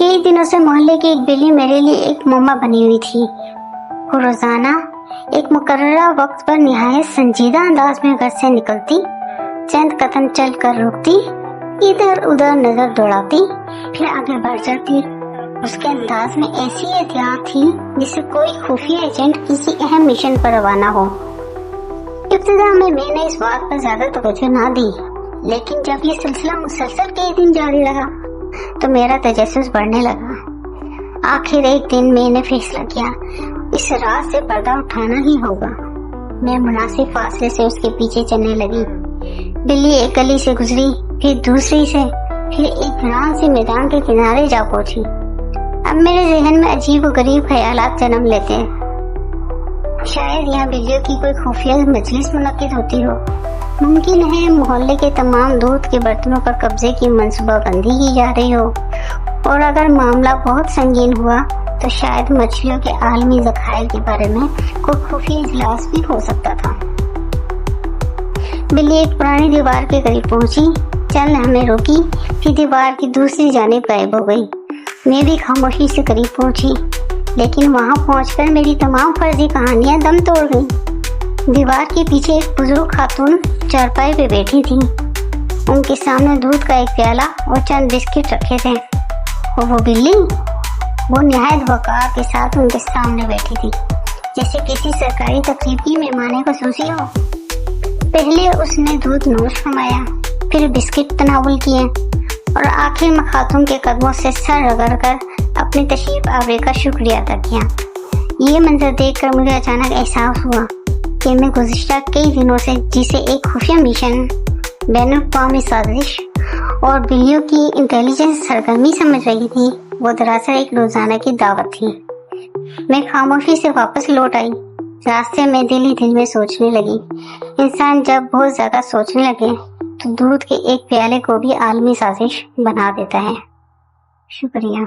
कई दिनों से मोहल्ले की एक बिल्ली मेरे लिए एक मम्मा बनी हुई थी। वो रोजाना एक मुकर्ररा वक्त पर निहायत संजीदा अंदाज में घर से निकलती, चंद कदम चल कर रुकती, इधर उधर नजर दौड़ाती, फिर आगे बढ़ जाती। उसके अंदाज में ऐसी एहतियात थी जिससे कोई खुफिया एजेंट किसी अहम मिशन पर रवाना हो। इब्तिदा में मैंने इस बात पर ज्यादा तवज्जो ना दी, लेकिन जब ये सिलसिला मुसलसल कई दिन जारी रहा तो मेरा तजस्सुस बढ़ने लगा। आखिर एक दिन मैंने फैसला किया, इस रात से पर्दा उठाना ही होगा। मैं मुनासिब फासले से उसके पीछे चलने लगी। बिल्ली एक गली से गुजरी, फिर दूसरी से, फिर एक ग्राम से मैदान के किनारे जा पहुंची। अब मेरे जहन में अजीब और गरीब ख्यालात जन्म लेते हैं। शायद यहाँ बिल्लियों की कोई खुफिया मजलिस मुनक्किद होती हो। मुमकिन है मोहल्ले के तमाम दूध के बर्तनों पर कब्जे की मंसूबाबंदी की जा रही हो, और अगर मामला बहुत संगीन हुआ तो शायद मछलियों के आलमी ज़खायर के बारे में कोई खुफिया इजलास भी हो सकता था। बिल्ली एक पुरानी दीवार के करीब पहुंची, चल हमें रोकी, फिर दीवार की दूसरी जानिब गायब हो गई। मैं भी खामोशी से करीब पहुंची, लेकिन वहां पहुंचकर मेरी तमाम फर्जी कहानियां दम तोड़ गईं। दीवार के पीछे एक बुजुर्ग खातून चारपाई पे बैठी थी। उनके सामने दूध का एक प्याला और चंद बिस्किट रखे थे। और वो बिल्ली, वो निहायत वक़ार के साथ उनके सामने बैठी थी, जैसे किसी सरकारी तकरीब की मेहमाने खसूसी हो। पहले उसने दूध नोश फरमाया, फिर बिस्किट तनावुल किए, और आखिर में खातून के कदमों से सर रगड़ कर अपनी तशरीफ आवरी का शुक्रिया अदा किया। ये मंजर देखकर मुझे अचानक एहसास हुआ कि मैं गुज़िश्ता कई दिनों से जिसे एक खुफिया मिशन, बैनुल-अक़वामी साजिश और बिल्लियों की इंटेलिजेंस सरगर्मी समझ रही थी, वो दरअसल एक रोजाना की दावत थी। मैं खामोशी से वापस लौट आई। रास्ते में दिल ही दिल में सोचने लगी। इंसान जब बहुत ज्यादा सोचने लगे तो दूध के एक प्याले को भी आलमी साजिश बना देता है। शुक्रिया।